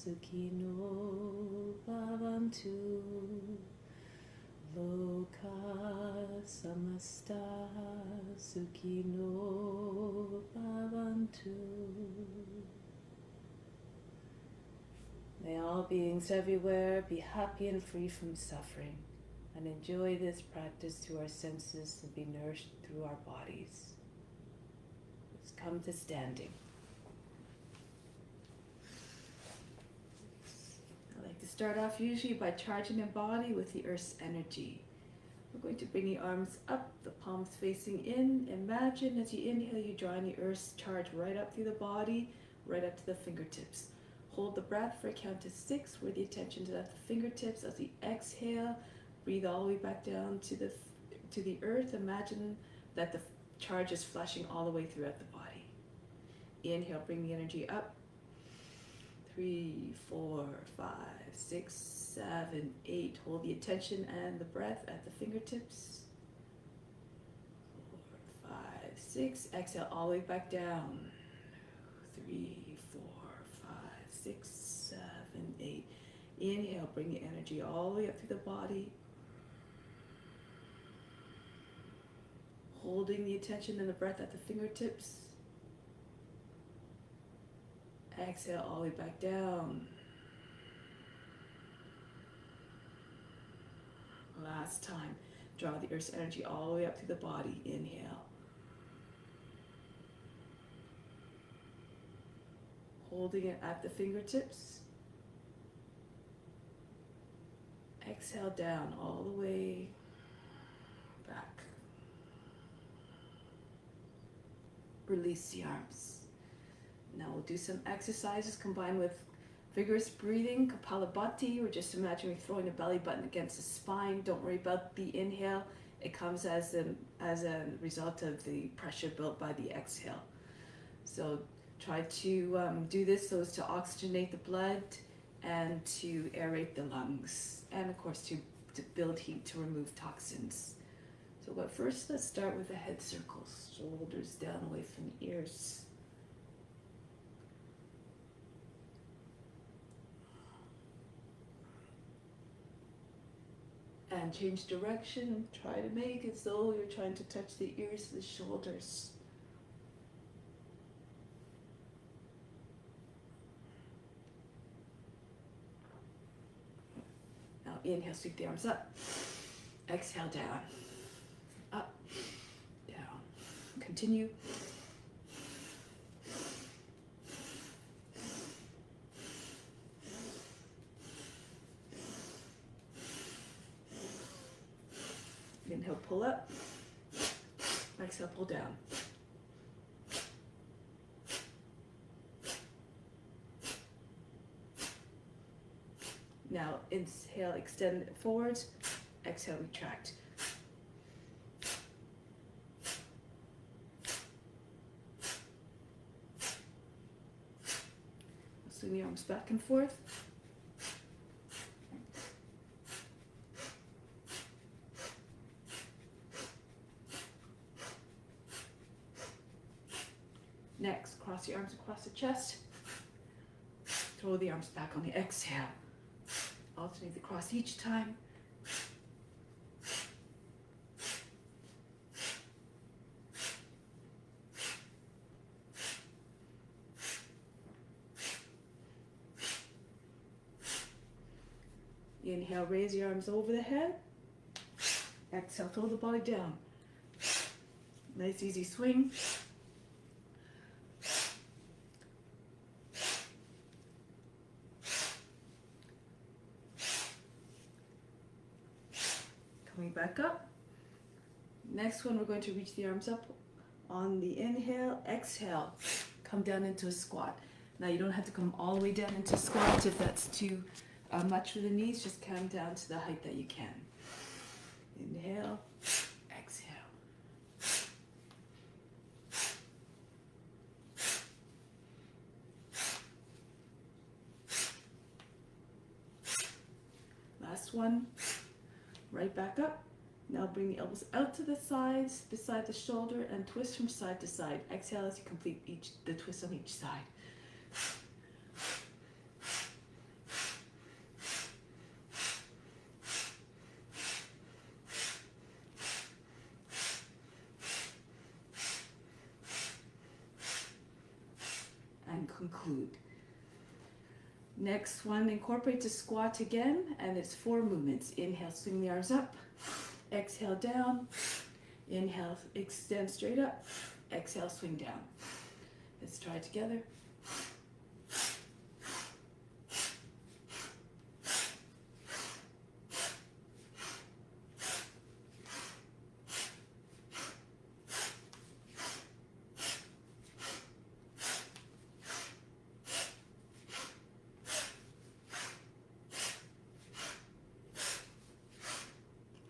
sukhino bhavantu. Loka samasta sukhino bhavantu. May all beings everywhere be happy and free from suffering, and enjoy this practice through our senses and be nourished through our bodies. Let's come to standing. I like to start off usually by charging the body with the earth's energy. We're going to bring the arms up, the palms facing in. Imagine as you inhale, you draw in the earth's charge right up through the body, right up to the fingertips. Hold the breath for a count of 6, where the attention is at the fingertips. As you exhale, breathe all the way back down to the earth. Imagine that the charge is flashing all the way throughout the body. Inhale, bring the energy up. 3, 4, 5, 6, 7, 8. Hold the attention and the breath at the fingertips. 4, 5, 6. Exhale all the way back down. 3, 4, 5, 6, 7, 8. Inhale, bring the energy all the way up through the body. Holding the attention and the breath at the fingertips. Exhale all the way back down. Last time. Draw the earth's energy all the way up through the body. Inhale. Holding it at the fingertips. Exhale down all the way back. Release the arms. Now we'll do some exercises combined with vigorous breathing, Kapalabhati, or just imagine we're throwing the belly button against the spine. Don't worry about the inhale. It comes as a result of the pressure built by the exhale. So try to do this so as to oxygenate the blood and to aerate the lungs, and of course to build heat to remove toxins. So but first let's start with the head circles, shoulders down away from the ears. And change direction. Try to make it as though you're trying to touch the ears to the shoulders. Now inhale, sweep the arms up. Exhale, down. Up, down. Continue. Inhale, pull up. Exhale, pull down. Now inhale, extend it forwards. Exhale, retract. Swing the arms back and forth. Next, cross the arms across the chest. Throw the arms back on the exhale. Alternate the cross each time. Inhale, raise your arms over the head. Exhale, throw the body down. Nice easy swing. Coming back up. Next one, we're going to reach the arms up on the inhale. Exhale, come down into a squat. Now you don't have to come all the way down into squat if that's too much for the knees. Just come down to the height that you can. Inhale, exhale. Last one. Right back up. Now bring the elbows out to the sides, beside the shoulder, and twist from side to side. Exhale as you complete the twist on each side. conclude. Next one, incorporate the squat again, and it's 4 movements. Inhale, swing the arms up. Exhale, down. Inhale, extend straight up. Exhale, swing down. Let's try it together.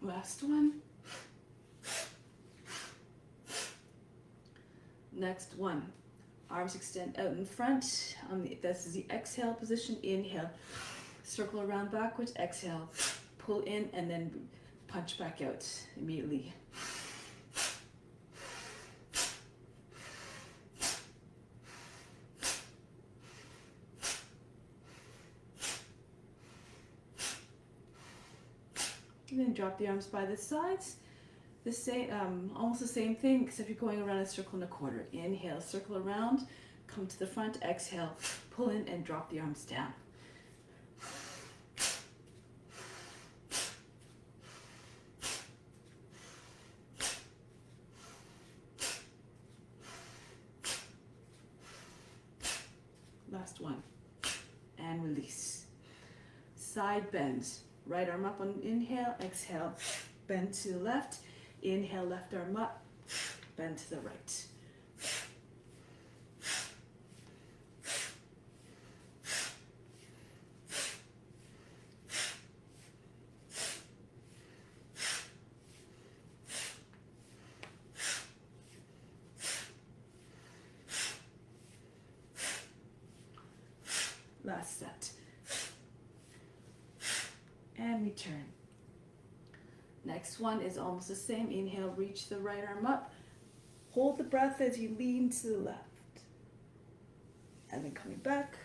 Last one. Next one. Arms extend out in front. This is the exhale position. Inhale. Circle around backwards. Exhale. Pull in and then punch back out immediately. And then drop the arms by the sides. The same, almost the same thing, except you're going around a circle and a quarter. Inhale, circle around, come to the front, exhale, pull in and drop the arms down. Last one. And release. Side bends. Right arm up on inhale, exhale, bend to the left. Inhale, left arm up, bend to the right. Last set. And return. Next one is almost the same. Inhale, reach the right arm up. Hold the breath as you lean to the left. And then coming back.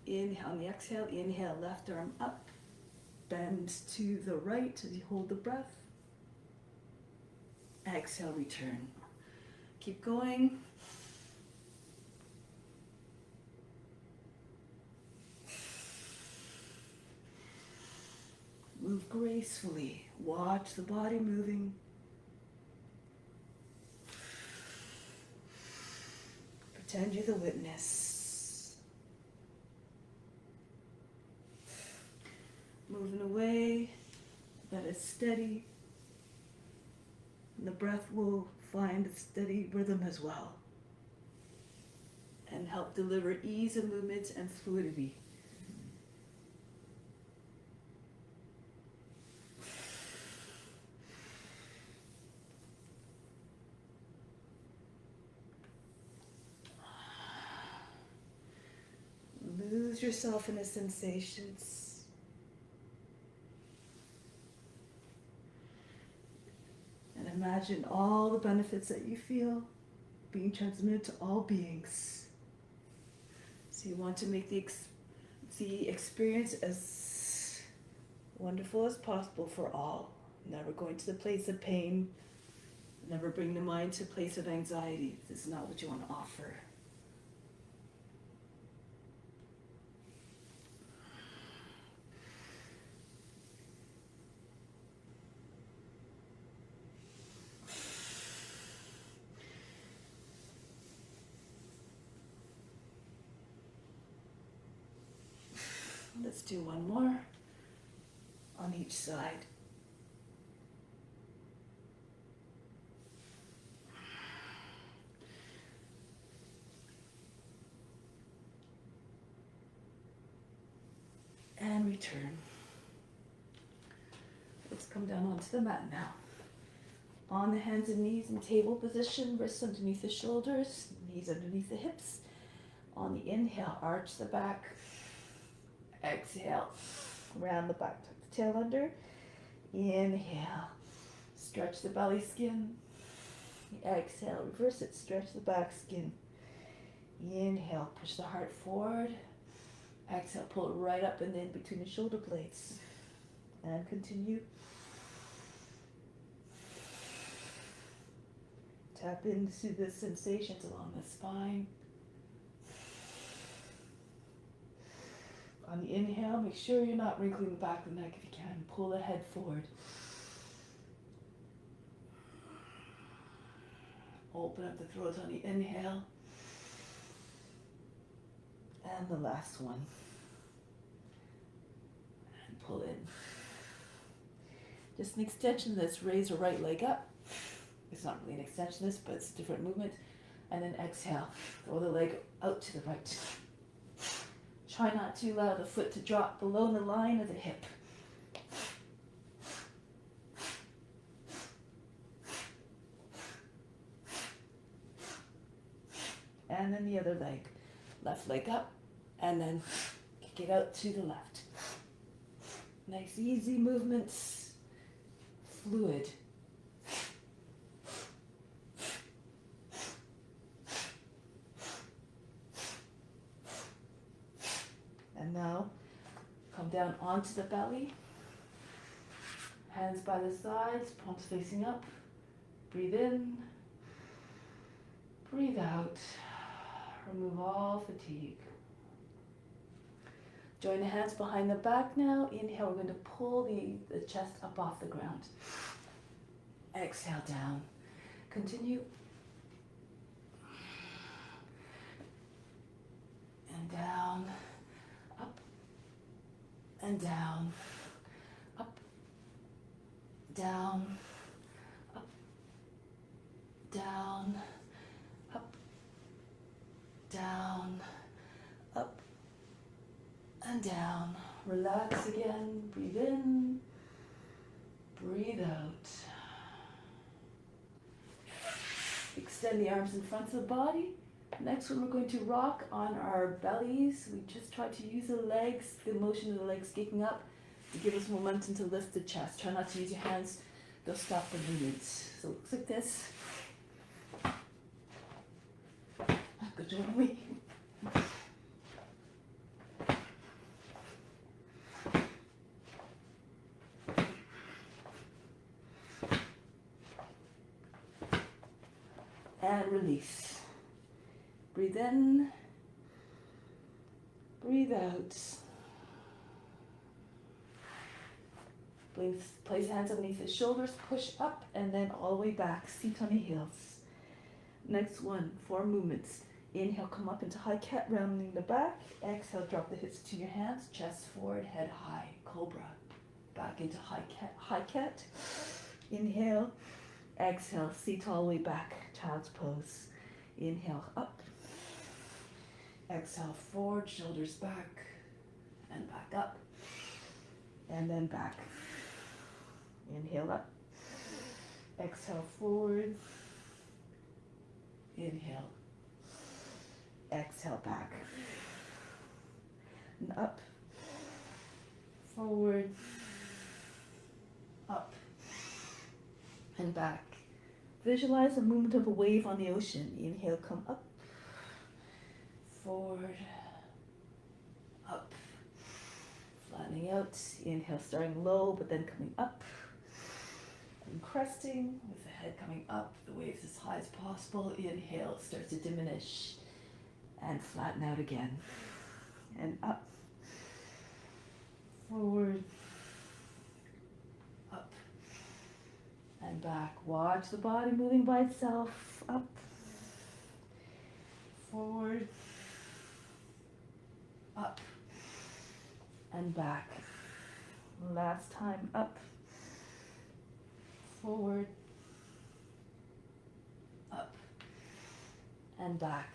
Inhale on the exhale. Inhale, left arm up. Bend to the right as you hold the breath. Exhale, return. Keep going. Move gracefully. Watch the body moving. Pretend you're the witness. Moving away, that is steady. And the breath will find a steady rhythm as well. And help deliver ease of movements and fluidity. Lose yourself in the sensations. And imagine all the benefits that you feel being transmitted to all beings. So you want to make the experience as wonderful as possible for all. Never going to the place of pain. Never bring the mind to a place of anxiety. This is not what you want to offer. Let's do one more on each side. And return. Let's come down onto the mat now. On the hands and knees in table position, wrists underneath the shoulders, knees underneath the hips. On the inhale, arch the back. Exhale, round the back, tuck the tail under. Inhale, stretch the belly skin. Exhale, reverse it, stretch the back skin. Inhale, push the heart forward. Exhale, pull it right up and in between the shoulder blades. And continue. Tap into the sensations along the spine. On the inhale, make sure you're not wrinkling the back of the neck if you can. Pull the head forward. Open up the throat on the inhale. And the last one. And pull in. Just an extension of this. Raise your right leg up. It's not really an extension of this, but it's a different movement. And then exhale. Throw the leg out to the right. Try not to allow the foot to drop below the line of the hip. And then the other leg. Left leg up, and then kick it out to the left. Nice easy movements. Fluid. And now, come down onto the belly. Hands by the sides, palms facing up. Breathe in. Breathe out. Remove all fatigue. Join the hands behind the back now. Inhale, we're going to pull the chest up off the ground. Exhale down. Continue. And down. Up. And down. Up. Down. Up. Down. Down, up, and down. Relax again. Breathe in. Breathe out. Extend the arms in front of the body. Next one, we're going to rock on our bellies. We just try to use the legs, the motion of the legs kicking up to give us momentum to lift the chest. Try not to use your hands. They'll stop the movement. So it looks like this. Good job, me. And release. Breathe in. Breathe out. Place hands underneath the shoulders, push up, and then all the way back. Seat on the heels. Next one, 4 movements. Inhale, come up into high cat, rounding the back. Exhale, drop the hips to your hands, chest forward, head high, cobra. Back into high cat. Inhale, exhale, seat all the way back, child's pose. Inhale, up. Exhale, forward, shoulders back, and back up. And then back. Inhale up. Exhale, forward. Inhale. Exhale back. And up. Forward. Up. And back. Visualize the movement of a wave on the ocean. Inhale, come up. Forward. Up. Flattening out. Inhale, starting low, but then coming up. And cresting with the head coming up. The waves as high as possible. Inhale, starts to diminish. And flatten out again. And up. Forward. Up. And back. Watch the body moving by itself. Up. Forward. Up. And back. Last time. Up. Forward. Up. And back.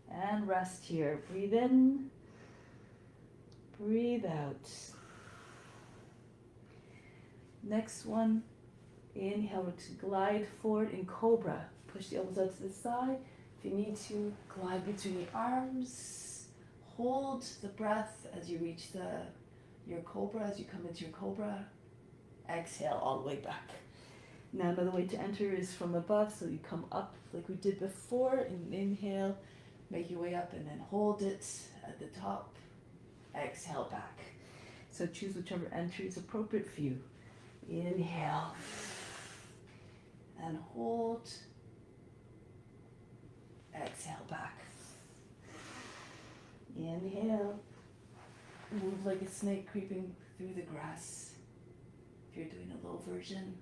And rest here. Breathe in. Breathe out. Next one. Inhale to glide forward in cobra. Push the elbows out to the side. If you need to, glide between the arms. Hold the breath as you reach your cobra, as you come into your cobra. Exhale all the way back. Now another way to enter is from above, so you come up like we did before. And inhale, make your way up and then hold it at the top. Exhale back. So choose whichever entry is appropriate for you. Inhale. And hold. Exhale back. Inhale. Move like a snake creeping through the grass. If you're doing a low version.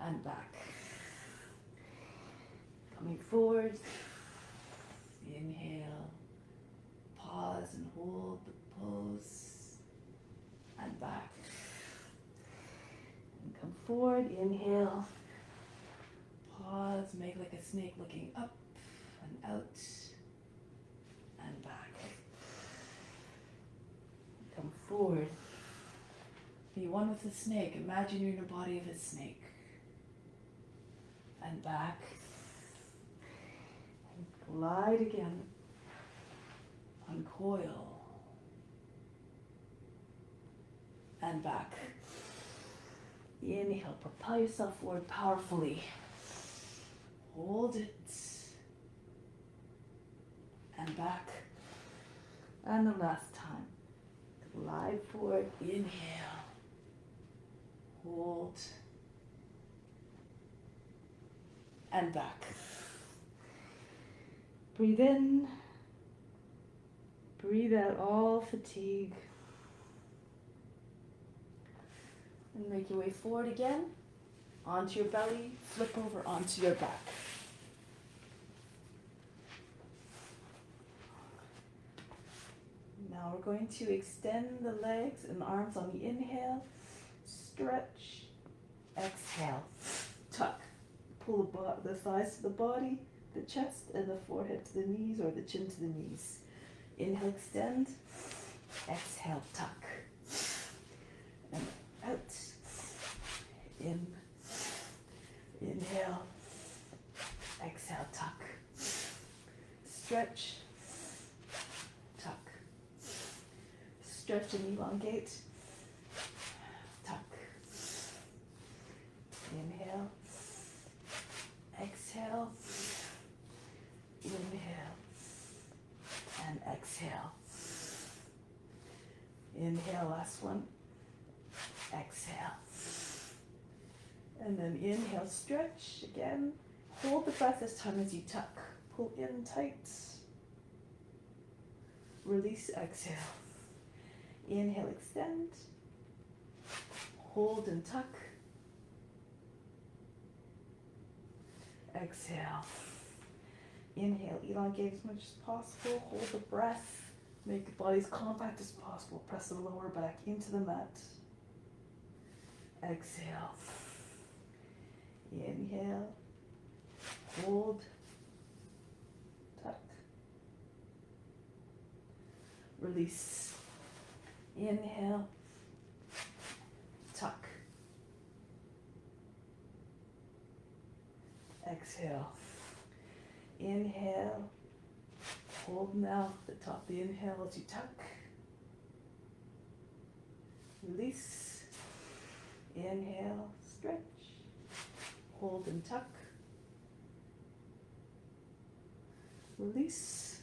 And back. Coming forward. Inhale. Pause and hold the pose. And back. And come forward. Inhale. Pause. Make like a snake looking up and out. And back. Come forward. Be one with the snake. Imagine you're in the body of a snake. And back. And glide again. Uncoil. And back. Inhale. Propel yourself forward powerfully. Hold it. And back. And the last time. Glide forward. Inhale. Hold. And back. Breathe in. Breathe out all fatigue. And make your way forward again. Onto your belly. Flip over onto your back. Now we're going to extend the legs and arms on the inhale. Stretch. Exhale. Tuck. Pull the thighs to the body, the chest, and the forehead to the knees or the chin to the knees. Inhale, extend. Exhale, tuck. And out. In. Inhale. Exhale, tuck. Stretch. Tuck. Stretch and elongate. Tuck. Inhale. Exhale. Inhale. And exhale. Inhale, last one. Exhale. And then inhale, stretch again. Hold the breath this time as you tuck. Pull in tight. Release, exhale. Inhale, extend. Hold and tuck. Exhale. Inhale, elongate as much as possible. Hold the breath. Make the body as compact as possible. Press the lower back into the mat. Exhale. Inhale. Hold. Tuck. Release. Inhale. Tuck. Exhale. Inhale. Hold now the top of the inhale as you tuck. Release. Inhale. Stretch. Hold and tuck. Release.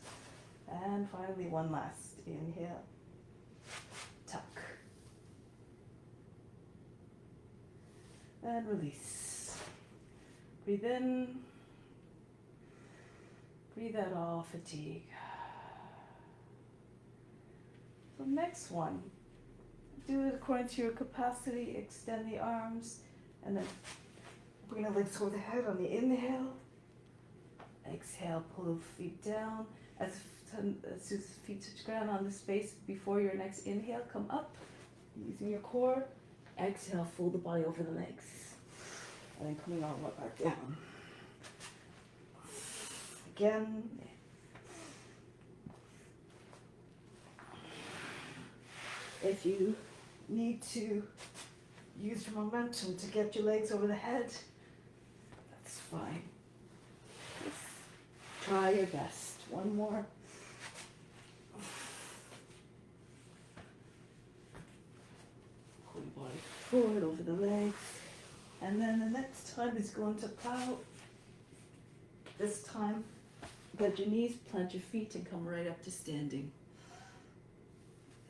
And finally one last. Inhale. Tuck. And release. Breathe in. Breathe out all fatigue. So next one, do it according to your capacity. Extend the arms and then bring the legs over the head on the inhale. Exhale, pull the feet down. As soon as the feet touch ground on the space before your next inhale, come up using your core. Exhale, fold the body over the legs. And then coming all the way back down. Again. If you need to use your momentum to get your legs over the head, that's fine. Just try your best. One more. Pull your body forward over the legs. And then the next time is going to plow. This time, bend your knees, plant your feet, and come right up to standing.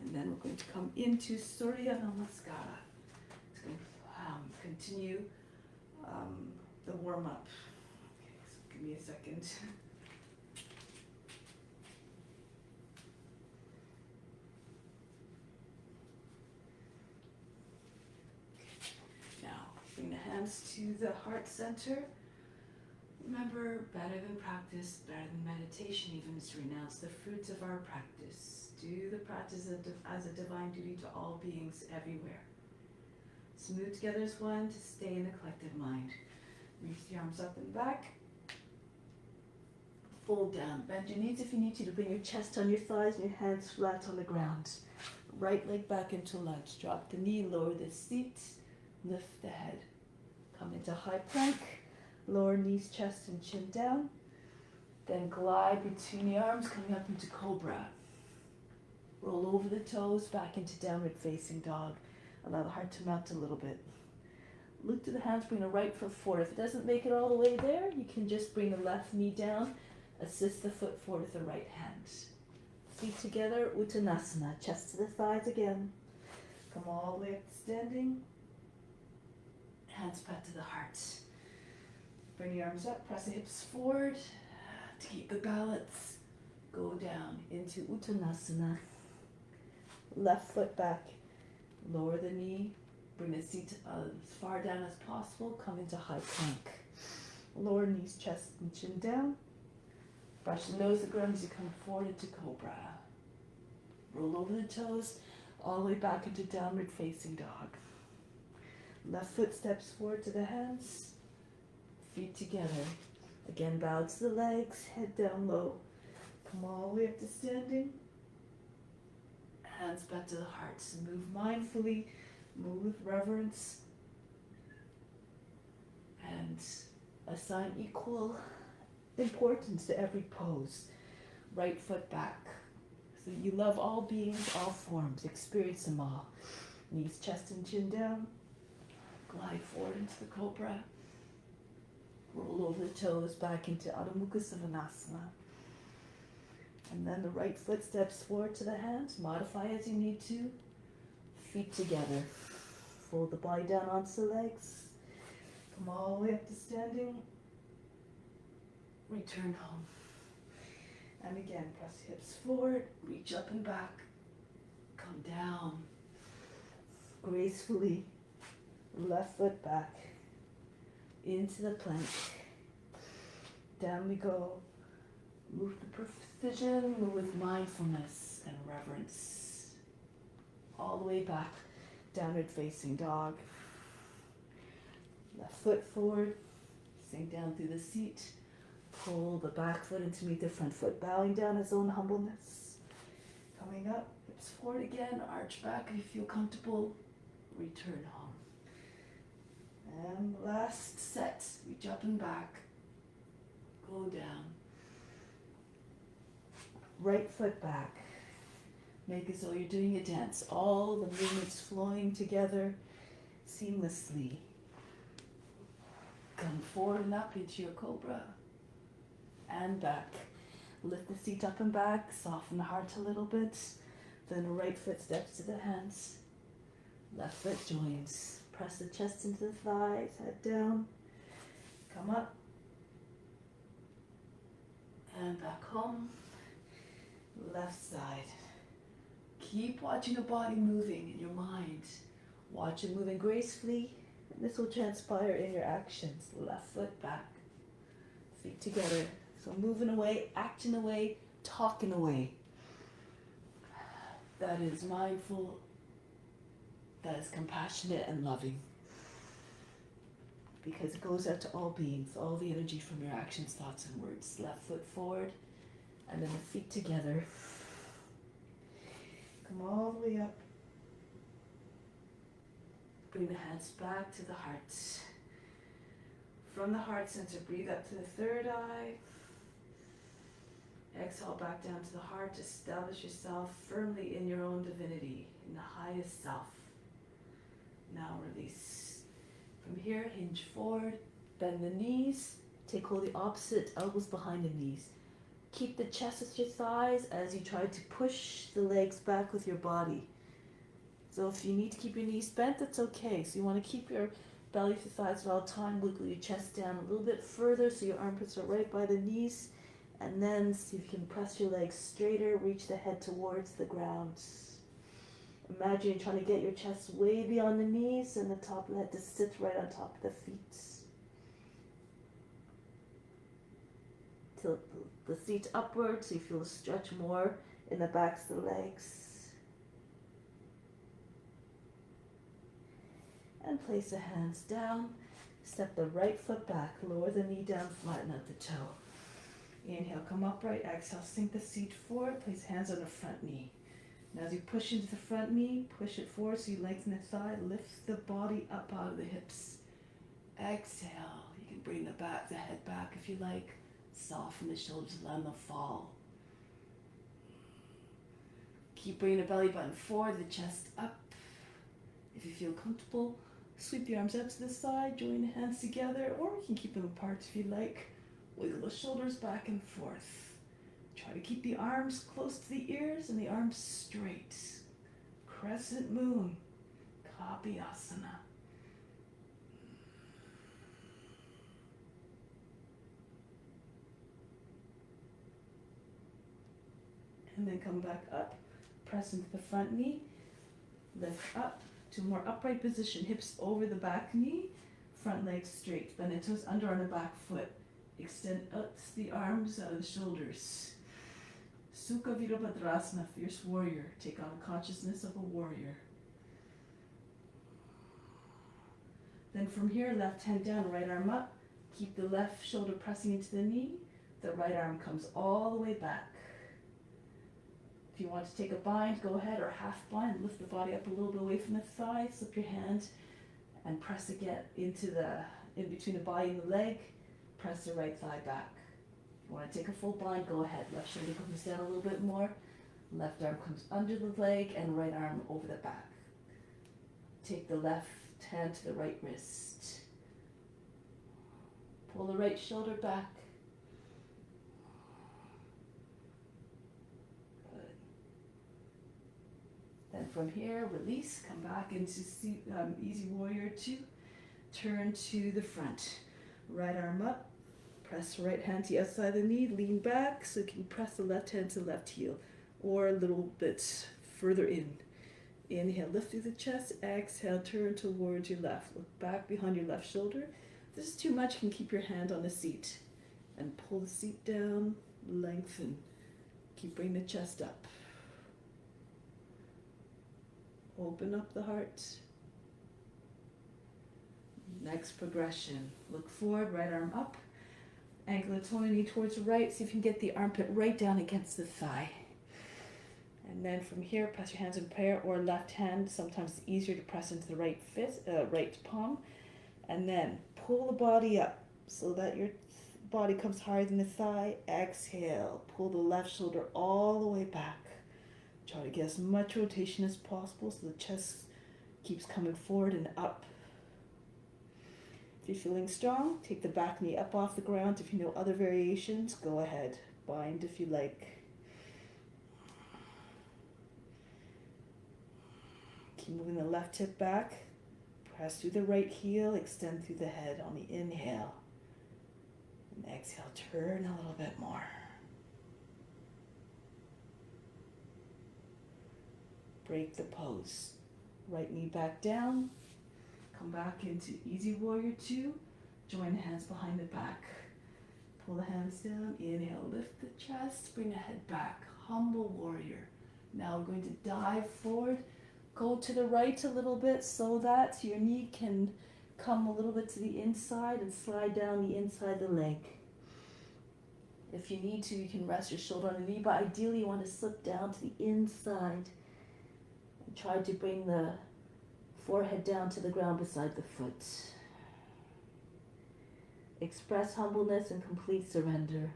And then we're going to come into Surya Namaskara. It's going to continue the warm-up. Okay, so give me a second. hands to the heart center. Remember, better than practice, better than meditation even is to renounce the fruits of our practice. Do the practice as a divine duty to all beings everywhere. So move together as one to stay in the collective mind. Reach the arms up and back. Fold down. Bend your knees if you need to bring your chest on your thighs and your hands flat on the ground. Right leg back into lunge. Drop the knee, lower the seat, lift the head. Come into high plank. Lower knees, chest, and chin down. Then glide between the arms, coming up into cobra. Roll over the toes, back into downward facing dog. Allow the heart to melt a little bit. Look to the hands, bring the right foot forward. If it doesn't make it all the way there, you can just bring the left knee down, assist the foot forward with the right hand. Feet together, Uttanasana, chest to the thighs again. Come all the way up to standing. Hands back to the heart. Bring the arms up, press the hips forward to keep the balance. Go down into Uttanasana. Left foot back, lower the knee, bring the seat as far down as possible, come into high plank. Lower knees, chest and chin down. Brush the nose to the ground as you come forward into cobra. Roll over the toes, all the way back into downward facing dog. Left foot steps forward to the hands. Feet together. Again, bow to the legs, head down low. Come all the way up to standing. Hands back to the heart. So move mindfully, move with reverence, and assign equal importance to every pose. Right foot back. So you love all beings, all forms. Experience them all. Knees, chest, and chin down. Glide forward into the cobra. Roll over the toes back into Adho Mukha Svanasana. And then the right foot steps forward to the hands. Modify as you need to. Feet together. Fold the body down onto the legs. Come all the way up to standing. Return home. And again, press the hips forward. Reach up and back. Come down. Gracefully. Left foot back. Into the plank. Down we go. Move with precision, move with mindfulness and reverence. All the way back. Downward facing dog. Left foot forward. Sink down through the seat. Pull the back foot in to meet the front foot. Bowing down its own humbleness. Coming up. Hips forward again. Arch back if you feel comfortable. Return home. And last set, reach up and back, go down. Right foot back. Make as though you're doing a dance. All the movements flowing together seamlessly. Come forward and up into your cobra. And back. Lift the seat up and back, soften the heart a little bit. Then the right foot steps to the hands. Left foot joins. Press the chest into the thighs, head down, come up, and back home, left side. Keep watching your body moving in your mind. Watch it moving gracefully, and this will transpire in your actions. Left foot back, feet together. So moving away, acting away, talking away. That is mindful. That is compassionate and loving, because it goes out to all beings, all the energy from your actions, thoughts, and words. Left foot forward, and then the feet together. Come all the way up. Bring the hands back to the heart. From the heart center, breathe up to the third eye. Exhale back down to the heart. Establish yourself firmly in your own divinity, in the highest self. Now release. From here, hinge forward, bend the knees, take hold of the opposite elbows behind the knees. Keep the chest with your thighs as you try to push the legs back with your body. So if you need to keep your knees bent, that's okay. So you want to keep your belly with your thighs at all time, wiggle your chest down a little bit further so your armpits are right by the knees, and then see if you can press your legs straighter, reach the head towards the ground. Imagine you're trying to get your chest way beyond the knees and the top of the head to sit right on top of the feet. Tilt the seat upwards so you feel a stretch more in the backs of the legs. And place the hands down. Step the right foot back. Lower the knee down, flatten out the toe. Inhale, come upright. Exhale, sink the seat forward. Place hands on the front knee. Now as you push into the front knee, push it forward so you lengthen the thigh. Lift the body up out of the hips. Exhale. You can bring the head back if you like. Soften the shoulders, allow them to fall. Keep bringing the belly button forward, the chest up. If you feel comfortable, sweep the arms out to the side, join the hands together, or you can keep them apart if you like. Wiggle the shoulders back and forth. Try to keep the arms close to the ears and the arms straight. Crescent moon, Kapi asana. And then come back up, press into the front knee, lift up to a more upright position, hips over the back knee, front leg straight, bend the toes under on the back foot, extend out the arms out of the shoulders. Sukha Virabhadrasana, fierce warrior, take on the consciousness of a warrior. Then from here, left hand down, right arm up, keep the left shoulder pressing into the knee, the right arm comes all the way back. If you want to take a bind, go ahead, or half bind, lift the body up a little bit away from the thigh, slip your hand and press again into in between the body and the leg, press the right thigh back. If you want to take a full bind, go ahead. Left shoulder comes down a little bit more, left arm comes under the leg and right arm over the back. Take the left hand to the right wrist. Pull the right shoulder back. Then from here, release, come back into Easy Warrior 2. Turn to the front. Right arm up, press right hand to the outside of the knee, lean back so you can press the left hand to the left heel or a little bit further in. Inhale, lift through the chest, exhale, turn towards your left. Look back behind your left shoulder. If this is too much, you can keep your hand on the seat and pull the seat down, lengthen. Keep bringing the chest up. Open up the heart. Next progression. Look forward, right arm up. Ankle the toe and knee towards the right. See if you can get the armpit right down against the thigh. And then from here, press your hands in prayer or left hand. Sometimes it's easier to press into the right palm. And then pull the body up so that your body comes higher than the thigh. Exhale. Pull the left shoulder all the way back. Try to get as much rotation as possible so the chest keeps coming forward and up. If you're feeling strong, take the back knee up off the ground. If you know other variations, go ahead. Bind if you like. Keep moving the left hip back. Press through the right heel, extend through the head on the inhale. And exhale, turn a little bit more. Break the pose. Right knee back down. Come back into Easy Warrior 2. Join the hands behind the back. Pull the hands down. Inhale, lift the chest. Bring the head back. Humble warrior. Now we're going to dive forward. Go to the right a little bit so that your knee can come a little bit to the inside and slide down the inside of the leg. If you need to, you can rest your shoulder on the knee, but ideally you want to slip down to the inside. And try to bring the forehead down to the ground beside the foot. Express humbleness and complete surrender.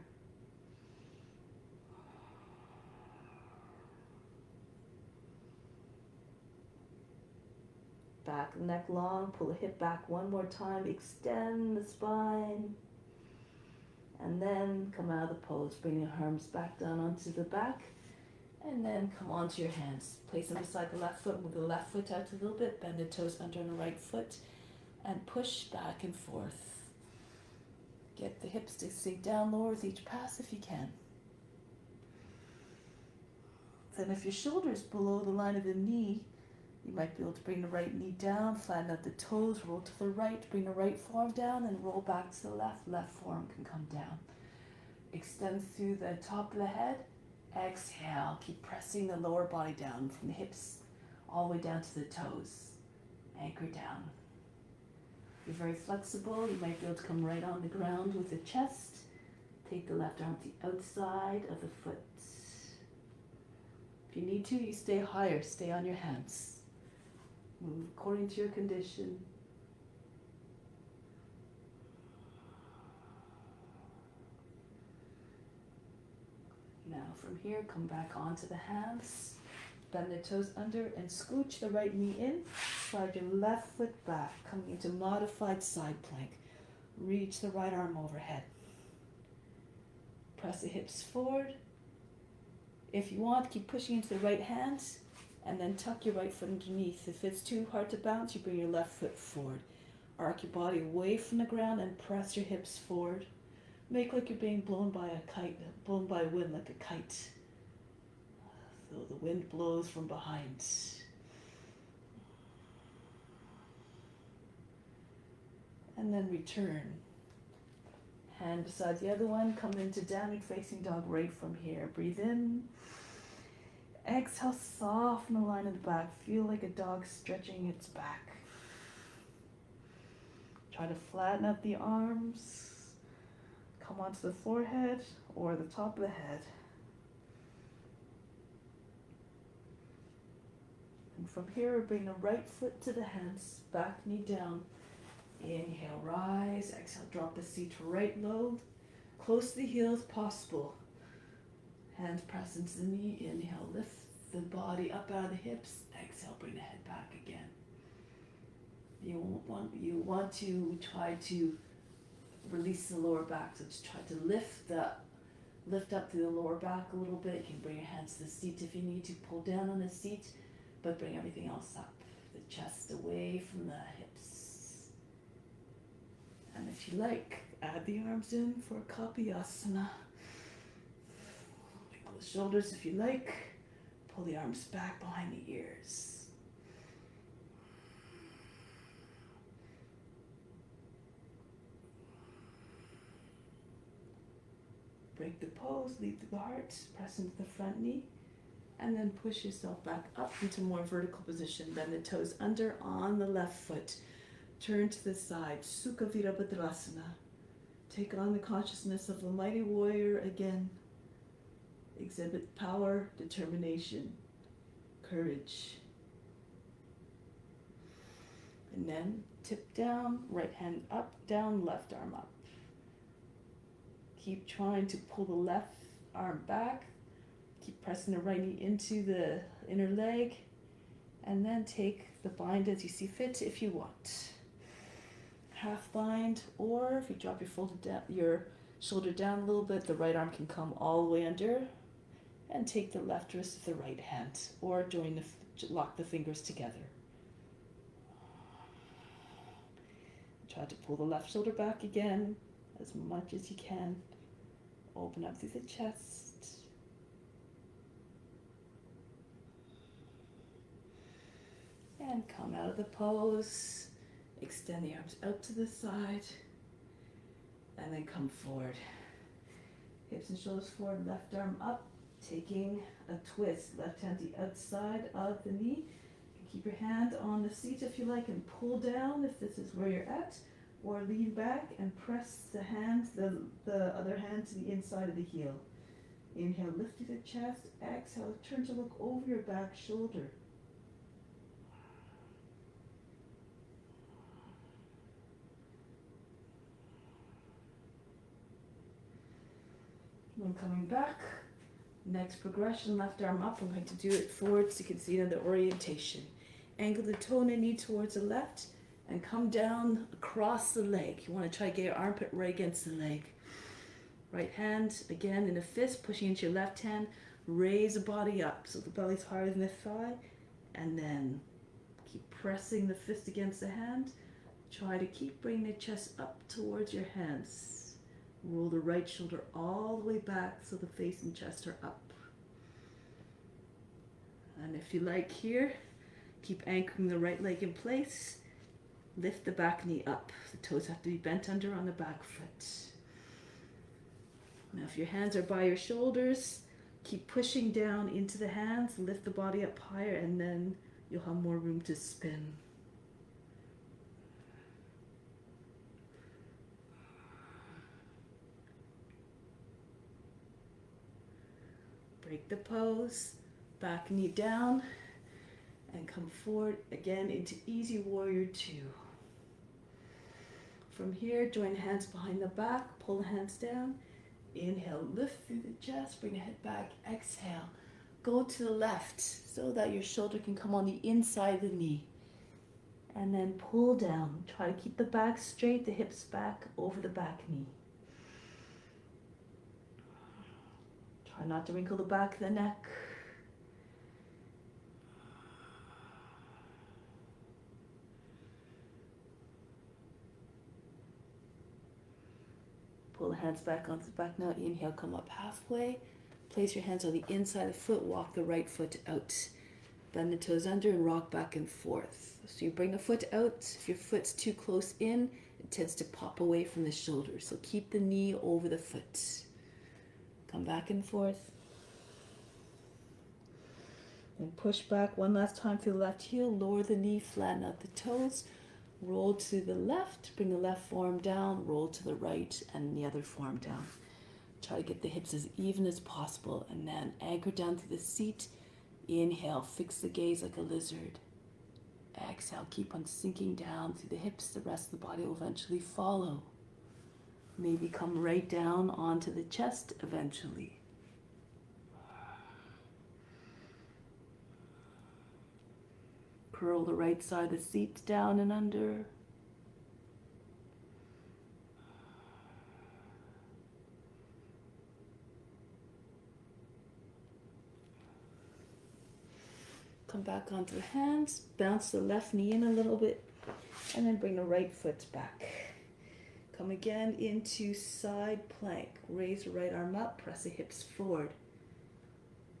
Back neck long, pull the hip back one more time, extend the spine. And then come out of the pose, bring your arms back down onto the back. And then come onto your hands. Place them beside the left foot, move the left foot out a little bit, bend the toes under on the right foot, and push back and forth. Get the hips to sink down lower with each pass if you can. Then if your shoulder's below the line of the knee, You might be able to bring the right knee down, flatten out the toes, roll to the right, bring the right forearm down, and roll back to the left. Left forearm can come down. Extend through the top of the head. Exhale. Keep pressing the lower body down from the hips all the way down to the toes. Anchor down. You're very flexible. You might be able to come right on the ground with the chest. Take the left arm to the outside of the foot. If you need to, you stay higher. Stay on your hands. Move according to your condition. Now from here, come back onto the hands. Bend the toes under and scooch the right knee in. Slide your left foot back, coming into modified side plank. Reach the right arm overhead. Press the hips forward. If you want, keep pushing into the right hand and then tuck your right foot underneath. If it's too hard to bounce, you bring your left foot forward. Arc your body away from the ground and press your hips forward. Make like you're being blown by a kite, blown by wind like a kite. So the wind blows from behind. And then return. Hand beside the other one, come into downward facing dog right from here. Breathe in. Exhale, soften the line in the back. Feel like a dog stretching its back. Try to flatten out the arms. Come onto the forehead or the top of the head. And from here, bring the right foot to the hands, back knee down. Inhale, rise. Exhale, drop the seat to right low. Close to the heels, possible. Hands press into the knee. Inhale, lift the body up out of the hips. Exhale, bring the head back again. You want to try to release the lower back. So just try to lift up through the lower back a little bit. You can bring your hands to the seat if you need to. Pull down on the seat, but bring everything else up. The chest away from the hips. And if you like, add the arms in for a copy asana. Wiggle the shoulders if you like. Pull the arms back behind the ears. Break the pose, lead through the heart, press into the front knee, and then push yourself back up into more vertical position. Bend the toes under on the left foot. Turn to the side, Sukha Virabhadrasana. Take on the consciousness of the mighty warrior again. Exhibit power, determination, courage. And then tip down, right hand up, down, left arm up. Keep trying to pull the left arm back. Keep pressing the right knee into the inner leg. And then take the bind as you see fit if you want. Half bind, or if you drop your shoulder down a little bit, the right arm can come all the way under. And take the left wrist with the right hand, or lock the fingers together. Try to pull the left shoulder back again, as much as you can. Open up through the chest. And come out of the pose. Extend the arms out to the side. And then come forward. Hips and shoulders forward, left arm up. Taking a twist, left hand to the outside of the knee. You can keep your hand on the seat if you like and pull down if this is where you're at, or lean back and press the other hand to the inside of the heel. Inhale, lift to the chest. Exhale, turn to look over your back shoulder. When coming back, next progression, left arm up. I'm going to do it forward so you can see it in the orientation. Angle the toe and the knee towards the left and come down across the leg. You want to try to get your armpit right against the leg. Right hand, again in a fist, pushing into your left hand. Raise the body up so the belly's higher than the thigh. And then keep pressing the fist against the hand. Try to keep bringing the chest up towards your hands. Roll the right shoulder all the way back so the face and chest are up. And if you like here, Keep anchoring the right leg in place. Lift the back knee up. The toes have to be bent under on the back foot. Now if your hands are by your shoulders, keep pushing down into the hands, lift the body up higher, and then you'll have more room to spin. Break the pose, back knee down, and come forward again into Easy Warrior 2. From here, join hands behind the back, pull the hands down. Inhale, lift through the chest, bring the head back. Exhale, go to the left so that your shoulder can come on the inside of the knee. And then pull down. Try to keep the back straight, the hips back over the back knee. Try not to wrinkle the back of the neck. Pull the hands back onto the back now. Inhale, come up halfway. Place your hands on the inside of the foot. Walk the right foot out. Bend the toes under and rock back and forth. So you bring the foot out. If your foot's too close in, it tends to pop away from the shoulder. So keep the knee over the foot. Come back and forth. And push back one last time through the left heel. Lower the knee, flatten out the toes. Roll to the left, bring the left forearm down, roll to the right and the other forearm down. Try to get the hips as even as possible, and then anchor down to the seat. Inhale, fix the gaze like a lizard. Exhale, keep on sinking down through the hips. The rest of the body will eventually follow. Maybe come right down onto the chest eventually. Curl the right side of the seat down and under. Come back onto the hands, bounce the left knee in a little bit, and then bring the right foot back. Come again into side plank. Raise the right arm up, press the hips forward.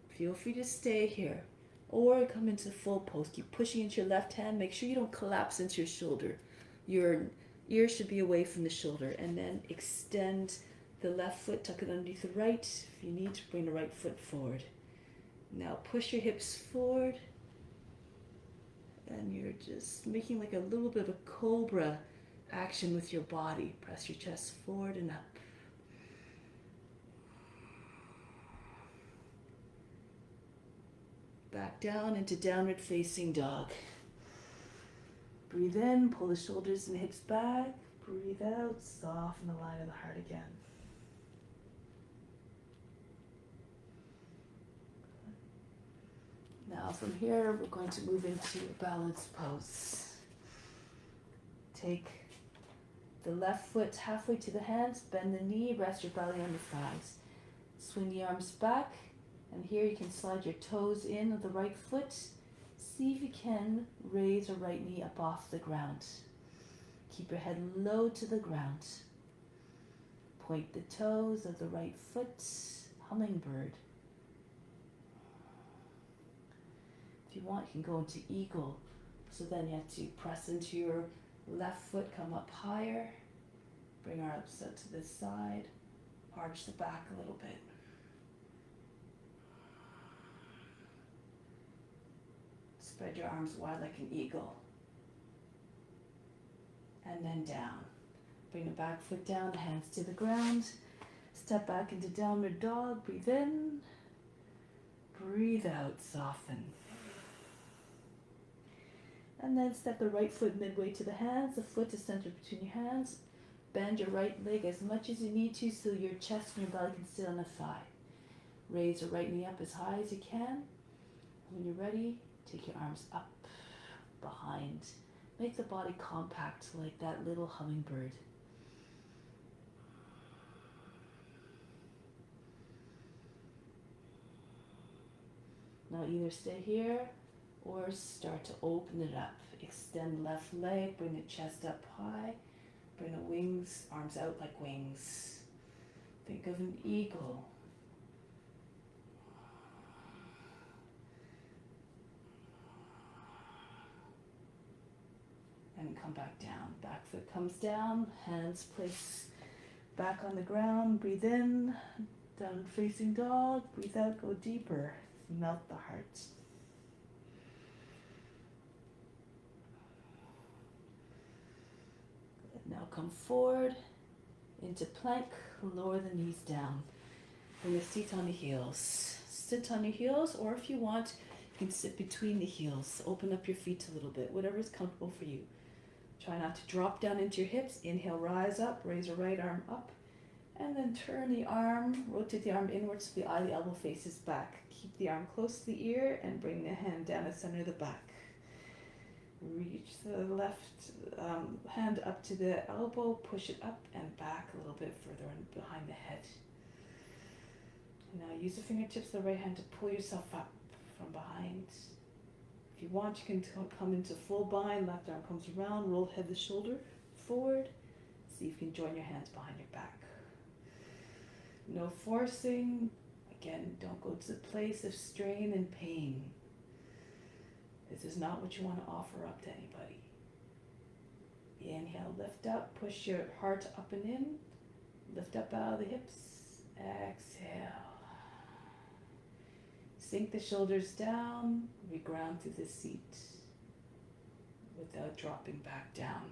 Feel free to stay here. Or come into full pose. Keep pushing into your left hand. Make sure you don't collapse into your shoulder. Your ear should be away from the shoulder. And then extend the left foot, tuck it underneath the right. If you need to, bring the right foot forward. Now push your hips forward. And you're just making like a little bit of a cobra action with your body. Press your chest forward and up. Back down into downward facing dog. Breathe in, pull the shoulders and hips back. Breathe out, soften the line of the heart again. Now from here, we're going to move into a balance pose. Take the left foot halfway to the hands, bend the knee, rest your belly on the thighs. Swing the arms back. And here you can slide your toes in with the right foot. See if you can raise your right knee up off the ground. Keep your head low to the ground. Point the toes of the right foot, hummingbird. If you want, you can go into eagle. So then you have to press into your left foot, come up higher. Bring our arms out to this side. Arch the back a little bit. Spread your arms wide like an eagle. And then down. Bring the back foot down, the hands to the ground. Step back into downward dog. Breathe in. Breathe out, soften. And then step the right foot midway to the hands. The foot is centered between your hands. Bend your right leg as much as you need to so your chest and your belly can sit on the thigh. Raise your right knee up as high as you can. When you're ready, take your arms up, behind. Make the body compact like that little hummingbird. Now either stay here or start to open it up. Extend left leg, bring the chest up high. Bring the wings, arms out like wings. Think of an eagle. and come back down. Back foot comes down, hands place back on the ground. Breathe in, down facing dog. Breathe out, go deeper. Melt the heart. Now come forward into plank, lower the knees down. Bring the seat on the heels. Sit on your heels, or if you want, you can sit between the heels. Open up your feet a little bit, whatever is comfortable for you. Try not to drop down into your hips. Inhale, rise up, raise your right arm up, and then turn the arm, rotate the arm inwards so the eye, the elbow faces back. Keep the arm close to the ear and bring the hand down the center of the back. Reach the left hand up to the elbow, push it up and back a little bit further and behind the head. Now use the fingertips of the right hand to pull yourself up from behind. If you want, you can come into full bind. Left arm comes around, roll head to shoulder forward. See if you can join your hands behind your back. No forcing. Again, don't go to the place of strain and pain. This is not what you want to offer up to anybody. Inhale, lift up, push your heart up and in. Lift up out of the hips. Exhale. Sink the shoulders down, reground through the seat without dropping back down.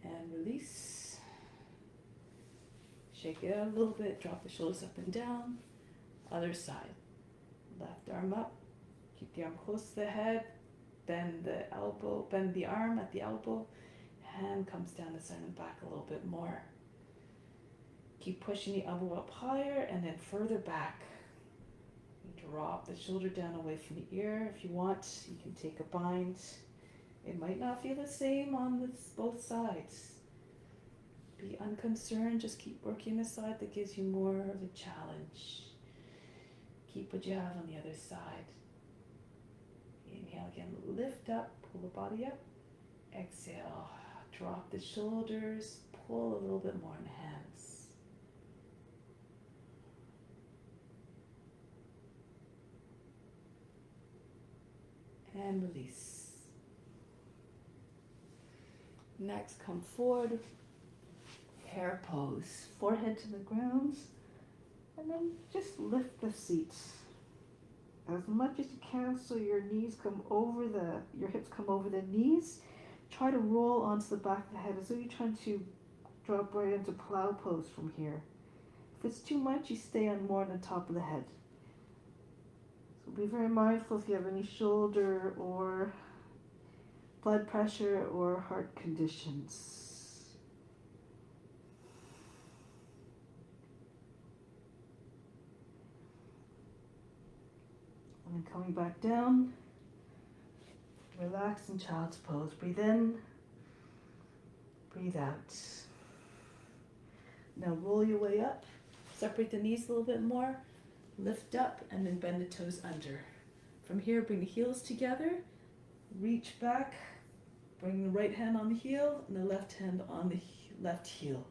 And release. Shake it out a little bit, drop the shoulders up and down. Other side. Left arm up, keep the arm close to the head, bend the arm at the elbow, hand comes down the center and back a little bit more. Keep pushing the elbow up higher and then further back. Drop the shoulder down away from the ear. If you want, you can take a bind. It might not feel the same on both sides. Be unconcerned, just keep working the side that gives you more of a challenge. Keep what you have on the other side. Inhale again, lift up, pull the body up. Exhale, drop the shoulders, pull a little bit more in the hands. And release. Next, come forward, hare pose, forehead to the ground, and then just lift the seat as much as you can so your hips come over the knees. Try to roll onto the back of the head as though you're trying to drop right into plow pose from here. If it's too much, you stay on more on the top of the head. So be very mindful if you have any shoulder or blood pressure or heart conditions. And then coming back down, relax in child's pose. Breathe in, breathe out. Now roll your way up, separate the knees a little bit more, lift up and then bend the toes under. From here, bring the heels together, reach back, bring the right hand on the heel and the left hand on the left heel.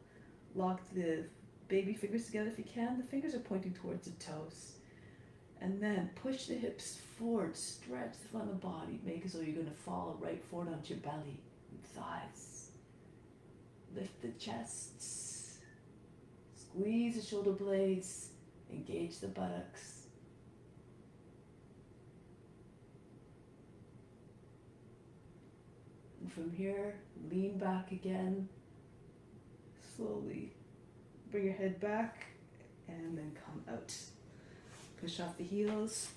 Lock the baby fingers together if you can. The fingers are pointing towards the toes. And then push the hips forward, stretch the front of the body, make as though you're going to fall right forward onto your belly and thighs. Lift the chest, squeeze the shoulder blades, engage the buttocks. And from here, lean back again, slowly bring your head back and then come out. Push off the heels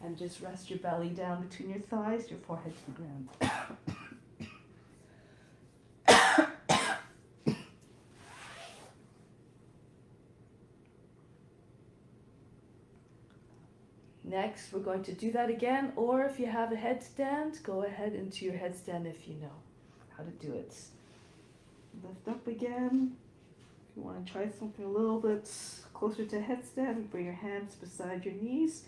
and just rest your belly down between your thighs, your forehead to the ground. Next, we're going to do that again, or if you have a headstand, go ahead into your headstand if you know how to do it. Lift up again. If you want to try something a little bit closer to headstand, bring your hands beside your knees.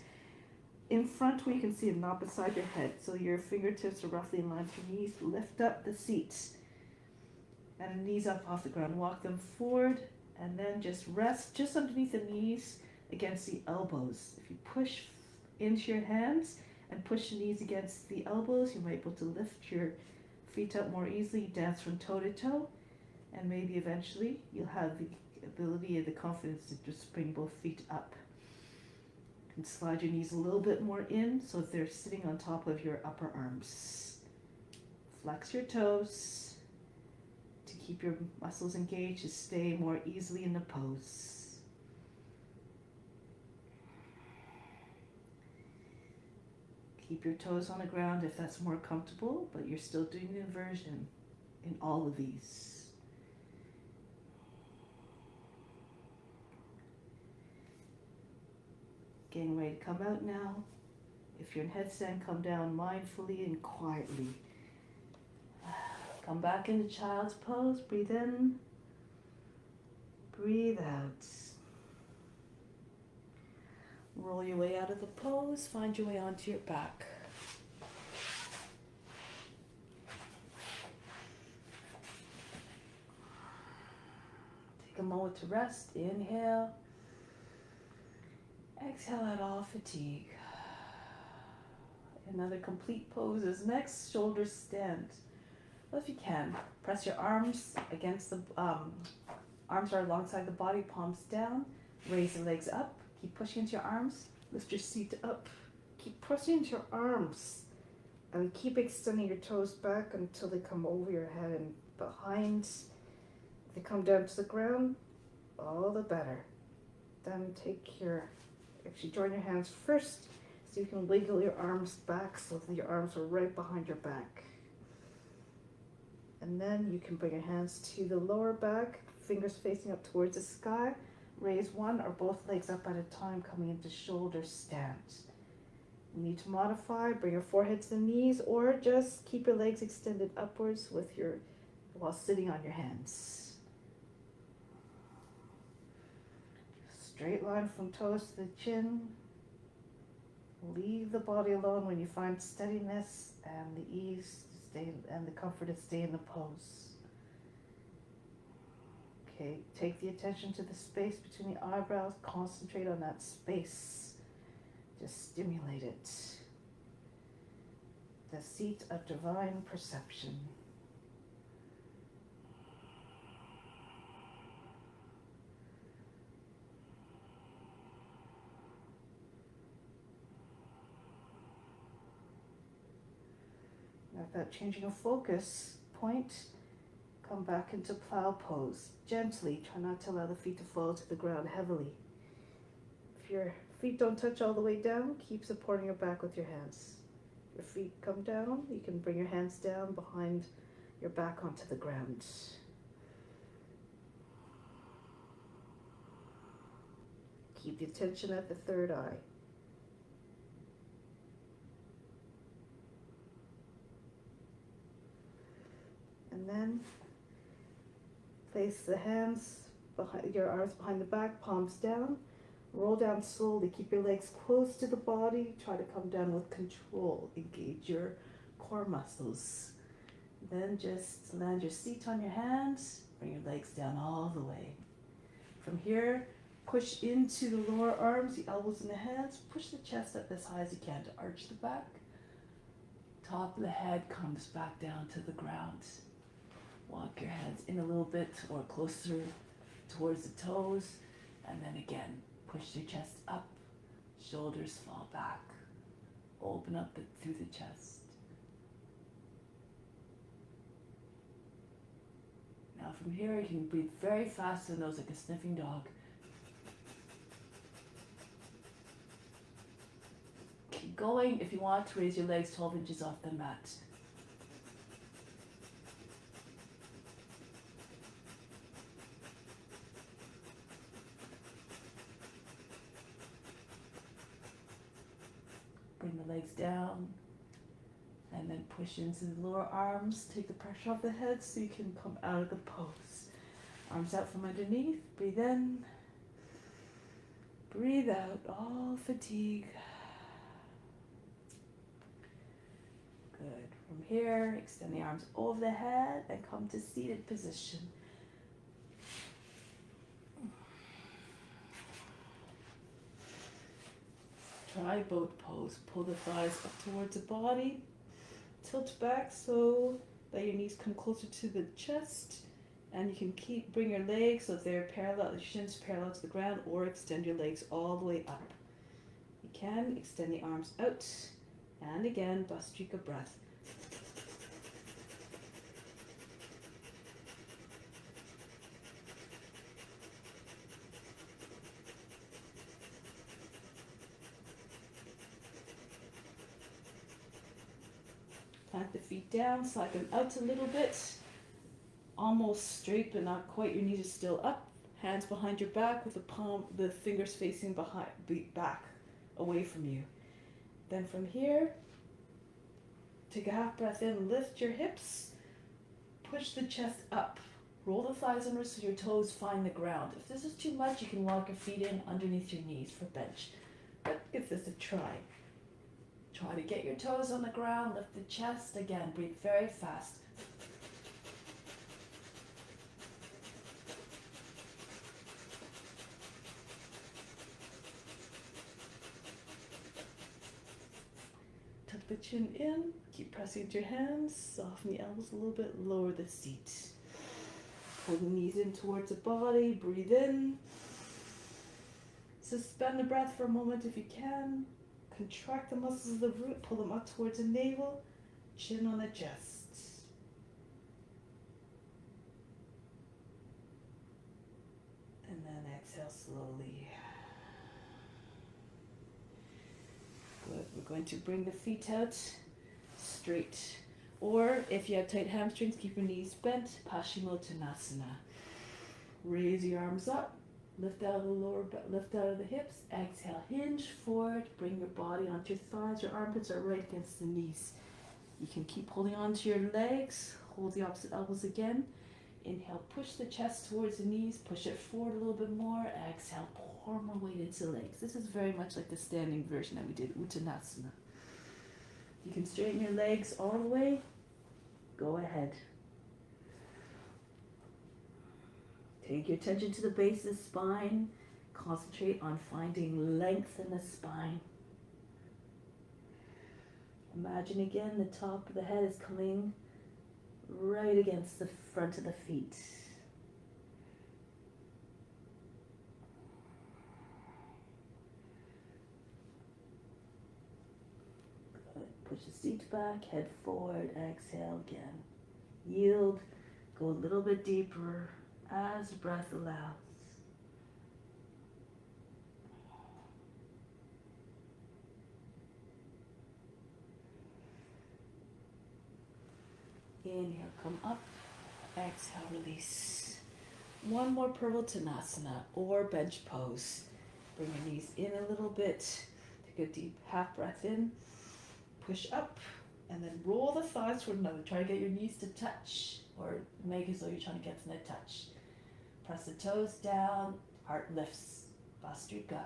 In front where you can see them, not beside your head. So your fingertips are roughly in line with your knees. Lift up the seat. And the knees up off the ground. Walk them forward and then just rest just underneath the knees against the elbows. If you push into your hands and push the knees against the elbows. You might be able to lift your feet up more easily, dance from toe to toe, and maybe eventually you'll have the ability and the confidence to just bring both feet up. You can slide your knees a little bit more in so that they're sitting on top of your upper arms. Flex your toes to keep your muscles engaged, to stay more easily in the pose. Keep your toes on the ground if that's more comfortable, but you're still doing the inversion in all of these. Getting ready to come out now. If you're in headstand, come down mindfully and quietly. Come back into child's pose. Breathe in. Breathe out. Roll your way out of the pose. Find your way onto your back. Take a moment to rest. Inhale. Exhale out all fatigue. Another complete pose is next. Shoulders stand. Well, if you can, press your arms against the arms are alongside the body, palms down. Raise the legs up. Keep pushing into your arms. Lift your seat up. Keep pressing into your arms. And keep extending your toes back until they come over your head and behind. If they come down to the ground, all the better. Then actually join your hands first so you can wiggle your arms back so that your arms are right behind your back. And then you can bring your hands to the lower back, fingers facing up towards the sky. Raise one or both legs up at a time, coming into shoulder stand. You need to modify, bring your forehead to the knees, or just keep your legs extended upwards while sitting on your hands. Straight line from toes to the chin. Leave the body alone when you find steadiness and the ease to stay and the comfort to stay in the pose. Okay, take the attention to the space between the eyebrows. Concentrate on that space. Just stimulate it. The seat of divine perception. Now, that changing of focus point, come back into plow pose. Gently, try not to allow the feet to fall to the ground heavily. If your feet don't touch all the way down, keep supporting your back with your hands. If your feet come down, you can bring your hands down behind your back onto the ground. Keep the attention at the third eye. And then place the hands behind your arms behind the back, palms down. Roll down slowly. Keep your legs close to the body. Try to come down with control. Engage your core muscles. Then just land your seat on your hands. Bring your legs down all the way. From here, push into the lower arms, the elbows in the hands. Push the chest up as high as you can to arch the back. Top of the head comes back down to the ground. Walk your hands in a little bit or closer towards the toes. And then again, push your chest up. Shoulders fall back. Open up through the chest. Now from here, you can breathe very fast in the nose like a sniffing dog. Keep going. If you want to raise your legs 12 inches off the mat. Bring the legs down and then push into the lower arms. Take the pressure off the head so you can come out of the pose. Arms out from underneath. Breathe in. Breathe out all fatigue. Good. From here, extend the arms over the head and come to seated position. Try boat pose. Pull the thighs up towards the body. Tilt back so that your knees come closer to the chest. And you can bring your legs so they're parallel, your shins parallel to the ground, or extend your legs all the way up. You can extend the arms out. And again, Bhastrika breath. Plant the feet down, slide them out a little bit. Almost straight, but not quite. Your knees are still up. Hands behind your back with the fingers facing back, away from you. Then from here, take a half breath in, lift your hips, push the chest up. Roll the thighs under so your toes find the ground. If this is too much, you can walk your feet in underneath your knees for bench. But give this a try. Try to get your toes on the ground, lift the chest. Again, breathe very fast. Tuck the chin in, keep pressing with your hands, soften the elbows a little bit, lower the seat. Pull the knees in towards the body, breathe in. Suspend the breath for a moment if you can. Contract the muscles of the root, pull them up towards the navel, chin on the chest. And then exhale slowly. Good. We're going to bring the feet out straight. Or if you have tight hamstrings, keep your knees bent, Paschimottanasana. Raise your arms up. Lift out of the hips. Exhale, hinge forward. Bring your body onto your thighs. Your armpits are right against the knees. You can keep holding on to your legs. Hold the opposite elbows again. Inhale, push the chest towards the knees. Push it forward a little bit more. Exhale, pour more weight into the legs. This is very much like the standing version that we did, Uttanasana. You can straighten your legs all the way. Go ahead. Take your attention to the base of the spine. Concentrate on finding length in the spine. Imagine again the top of the head is coming right against the front of the feet. Good. Push the seat back, head forward, exhale again. Yield, go a little bit deeper as breath allows. Inhale, come up. Exhale, release. One more Purvottanasana or bench pose. Bring your knees in a little bit. Take a deep half breath in. Push up and then roll the thighs toward another. Try to get your knees to touch or make as though you're trying to get them to touch. Press the toes down. Heart lifts. Bhastrika.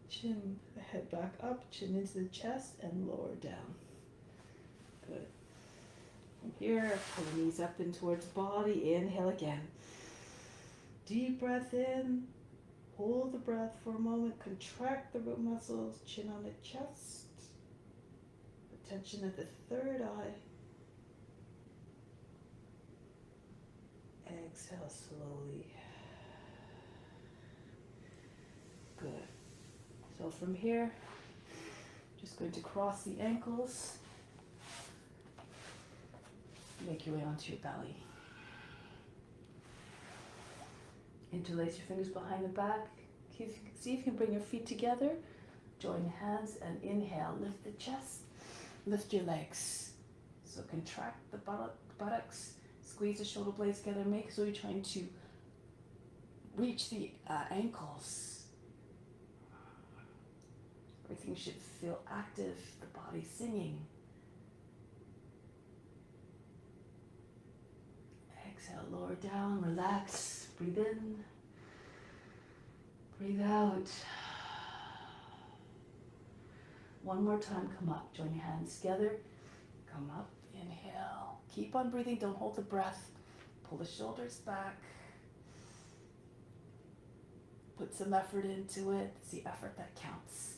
Chin, the head back up, chin into the chest, and lower down. Good. From here, pull the knees up in towards the body. Inhale again. Deep breath in. Hold the breath for a moment. Contract the root muscles. Chin on the chest. Attention at the third eye. Exhale slowly. Good. So from here, just going to cross the ankles. Make your way onto your belly. Interlace your fingers behind the back. See if you can bring your feet together. Join your hands and inhale. Lift the chest. Lift your legs. So contract the buttocks. Squeeze the shoulder blades together. Make so you're trying to reach the ankles. Everything should feel active. The body singing. Exhale, lower down, relax, breathe in, breathe out. One more time, come up, join your hands together, Come up, inhale. Keep on breathing, don't hold the breath. Pull the shoulders back. Put some effort into it. It's the effort that counts.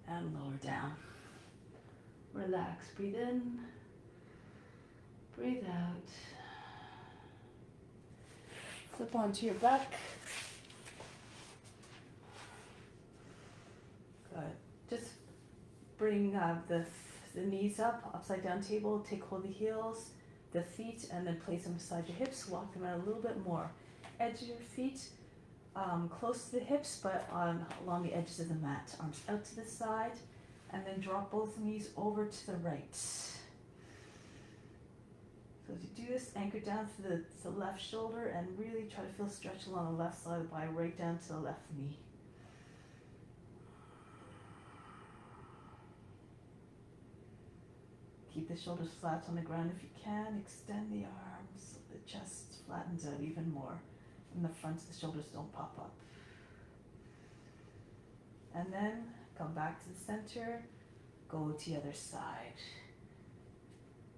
And lower down. Relax, breathe in, breathe out. Flip onto your back. Good. Just bring the knees up, upside down table, take hold of the heels, the feet, and then place them beside your hips. Walk them out a little bit more. Edge of your feet close to the hips, but along the edges of the mat. Arms out to the side, and then drop both knees over to the right. So as you do this, anchor down to the left shoulder and really try to feel stretch along the left side of the body, right down to the left knee. Keep the shoulders flat on the ground if you can. Extend the arms so the chest flattens out even more. And the fronts of the shoulders don't pop up. And then come back to the center. Go to the other side.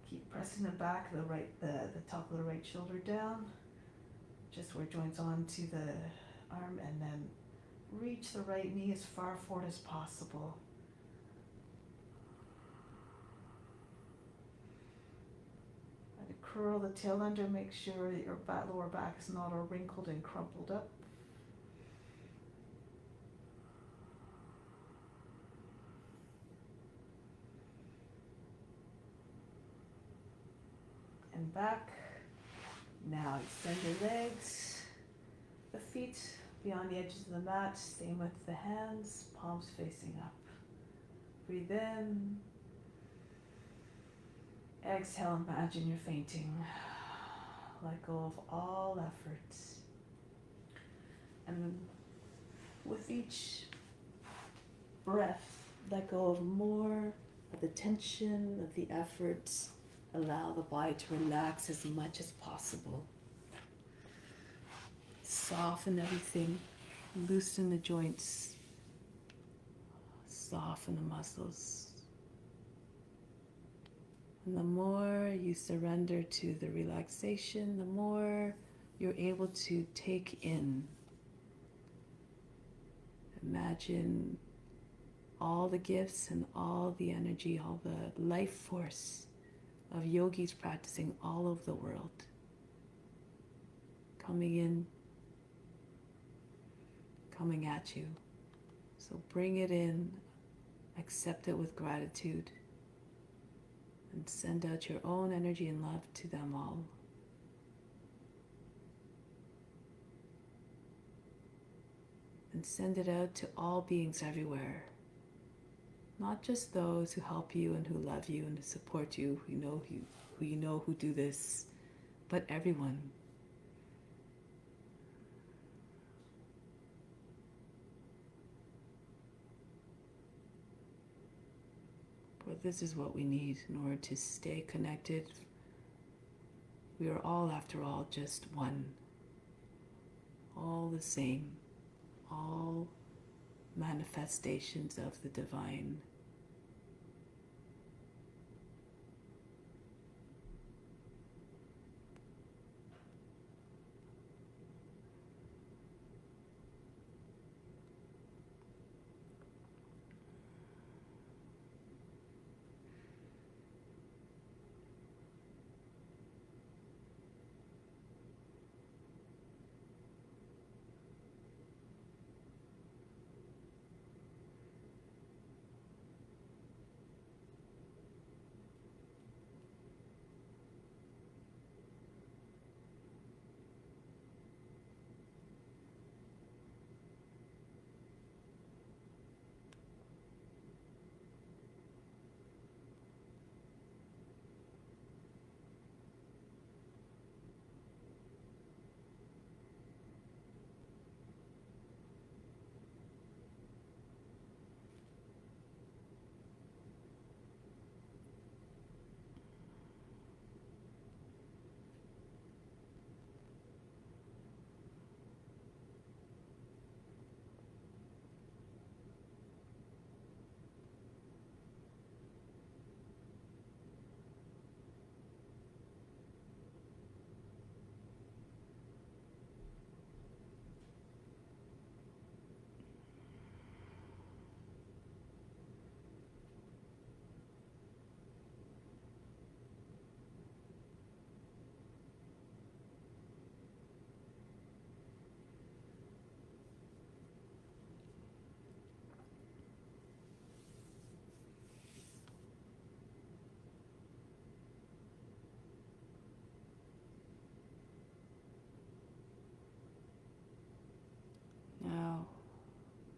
Keep pressing the back of the top of the right shoulder down. Just where it joins onto the arm, and then reach the right knee as far forward as possible. Curl the tail under, make sure that your lower back is not all wrinkled and crumpled up. And back. Now extend your legs, the feet beyond the edges of the mat. Same with the hands, palms facing up. Breathe in. Exhale, imagine you're fainting. Let go of all effort. And with each breath, let go of more of the tension, of the effort. Allow the body to relax as much as possible. Soften everything. Loosen the joints. Soften the muscles. And the more you surrender to the relaxation, the more you're able to take in. Imagine all the gifts and all the energy, all the life force of yogis practicing all over the world. Coming in, coming at you. So bring it in, accept it with gratitude. And send out your own energy and love to them all. And send it out to all beings everywhere. Not just those who help you and who love you and who support you, who do this, but everyone. But this is what we need in order to stay connected. We are all, after all, just one. All the same. All manifestations of the divine.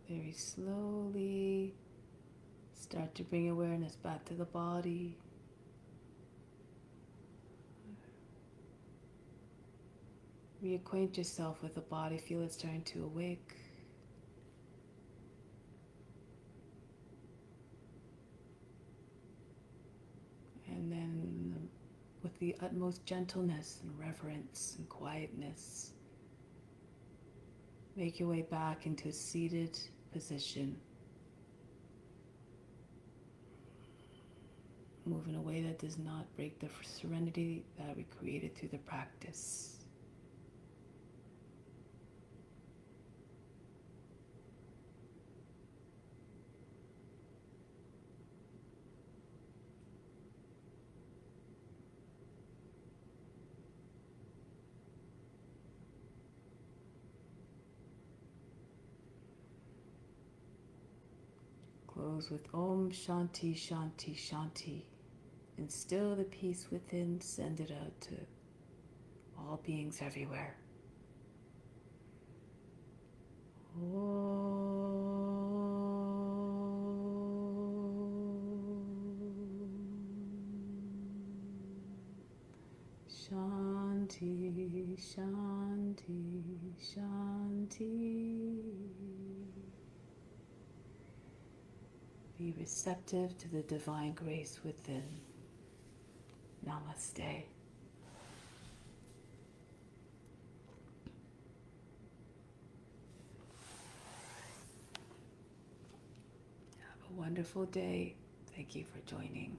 Very slowly start to bring awareness back to the body. Reacquaint yourself with the body. Feel it starting to awake. And then with the utmost gentleness and reverence and quietness, make your way back into a seated position. Move in a way that does not break the serenity that we created through the practice. Close with Om Shanti Shanti Shanti. Instill the peace within, send it out to all beings everywhere. Shanti, Shanti, Shanti. Be receptive to the divine grace within. Namaste. Have a wonderful day. Thank you for joining.